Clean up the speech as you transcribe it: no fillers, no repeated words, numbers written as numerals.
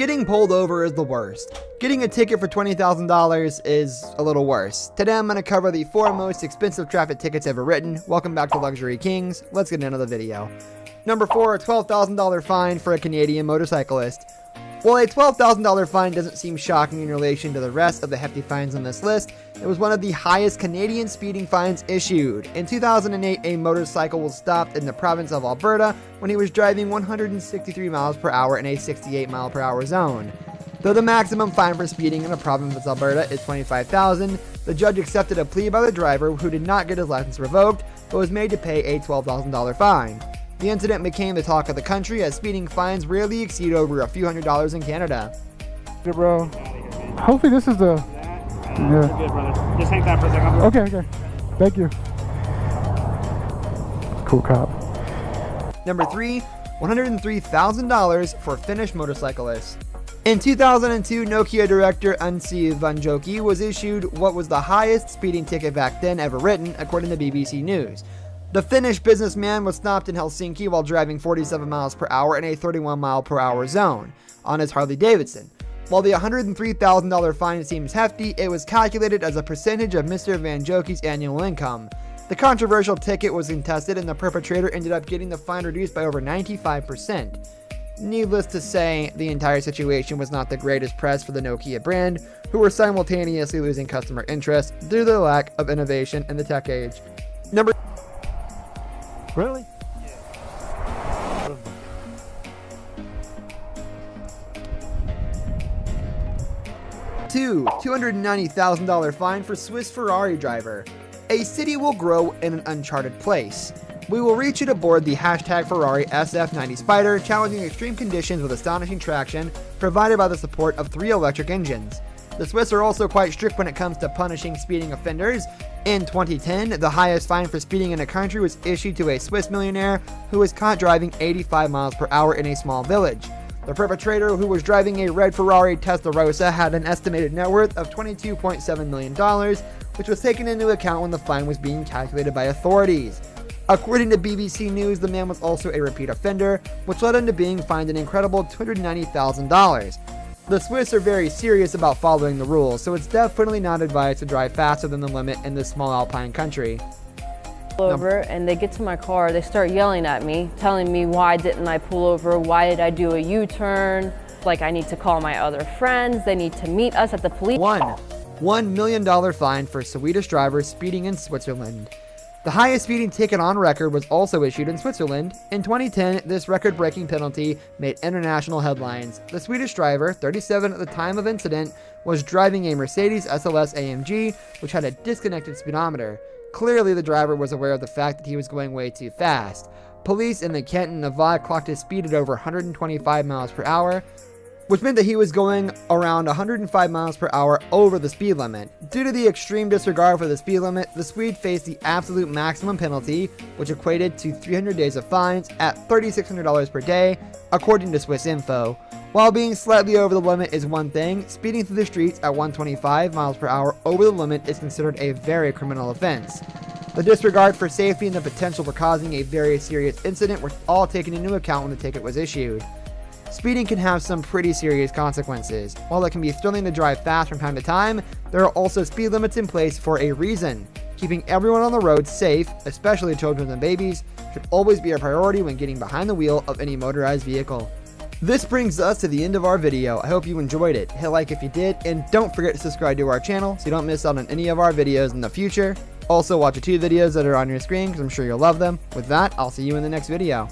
getting pulled over is the worst. Getting a ticket for $20,000 is a little worse. Today I'm going to cover the 4 most expensive traffic tickets ever written. Welcome back to Luxury Kings. Let's get into the video. Number 4, a $12,000 fine for a Canadian motorcyclist. While a $12,000 fine doesn't seem shocking in relation to the rest of the hefty fines on this list, it was one of the highest Canadian speeding fines issued. In 2008, a motorcycle was stopped in the province of Alberta when he was driving 163 miles per hour in a 68 mile per hour zone. Though the maximum fine for speeding in the province of Alberta is $25,000, the judge accepted a plea by the driver who did not get his license revoked, but was made to pay a $12,000 fine. The incident became the talk of the country as speeding fines rarely exceed over a few $100s in Canada. Good, bro. Hopefully this is the... Yeah. You're good, brother. Just hang tight for a second. Okay. Thank you. Cool cop. Number 3, $103,000 for Finnish motorcyclist. In 2002, Nokia director Anssi Vanjoki was issued what was the highest speeding ticket back then ever written, according to BBC News. The Finnish businessman was stopped in Helsinki while driving 47 miles per hour in a 31 mile per hour zone on his Harley Davidson. While the $103,000 fine seems hefty, it was calculated as a percentage of Mr. Vanjoki's annual income. The controversial ticket was contested and the perpetrator ended up getting the fine reduced by over 95%. Needless to say, the entire situation was not the greatest press for the Nokia brand, who were simultaneously losing customer interest due to the lack of innovation in the tech age. Number... Really? Two, $290,000 fine for Swiss Ferrari driver. A city will grow in an uncharted place. We will reach it aboard the #Ferrari SF90 Spider, challenging extreme conditions with astonishing traction provided by the support of 3 electric engines. The Swiss are also quite strict when it comes to punishing speeding offenders. In 2010, the highest fine for speeding in a country was issued to a Swiss millionaire who was caught driving 85 miles per hour in a small village. The perpetrator, who was driving a red Ferrari Testarossa, had an estimated net worth of $22.7 million, which was taken into account when the fine was being calculated by authorities. According to BBC News, the man was also a repeat offender, which led him to being fined an incredible $290,000. The Swiss are very serious about following the rules, so it's definitely not advised to drive faster than the limit in this small alpine country. Over and they get to my car, they start yelling at me, telling me why didn't I pull over, why did I do a U-turn, like I need to call my other friends, they need to meet us at the police. $1 million fine for Swedish driver speeding in Switzerland. The highest speeding ticket on record was also issued in Switzerland. In 2010, this record-breaking penalty made international headlines. The Swedish driver, 37 at the time of incident, was driving a Mercedes SLS AMG, which had a disconnected speedometer. Clearly, the driver was aware of the fact that he was going way too fast. Police in the Canton of Vaud clocked his speed at over 125 miles per hour, which meant that he was going around 105 miles per hour over the speed limit. Due to the extreme disregard for the speed limit, the Swede faced the absolute maximum penalty, which equated to 300 days of fines at $3,600 per day, according to Swiss Info. While being slightly over the limit is one thing, speeding through the streets at 125 miles per hour over the limit is considered a very criminal offense. The disregard for safety and the potential for causing a very serious incident were all taken into account when the ticket was issued. Speeding can have some pretty serious consequences. While it can be thrilling to drive fast from time to time, there are also speed limits in place for a reason. Keeping everyone on the road safe, especially children and babies, should always be a priority when getting behind the wheel of any motorized vehicle. This brings us to the end of our video. I hope you enjoyed it. Hit like if you did, and don't forget to subscribe to our channel so you don't miss out on any of our videos in the future. Also, watch the 2 videos that are on your screen because I'm sure you'll love them. With that, I'll see you in the next video.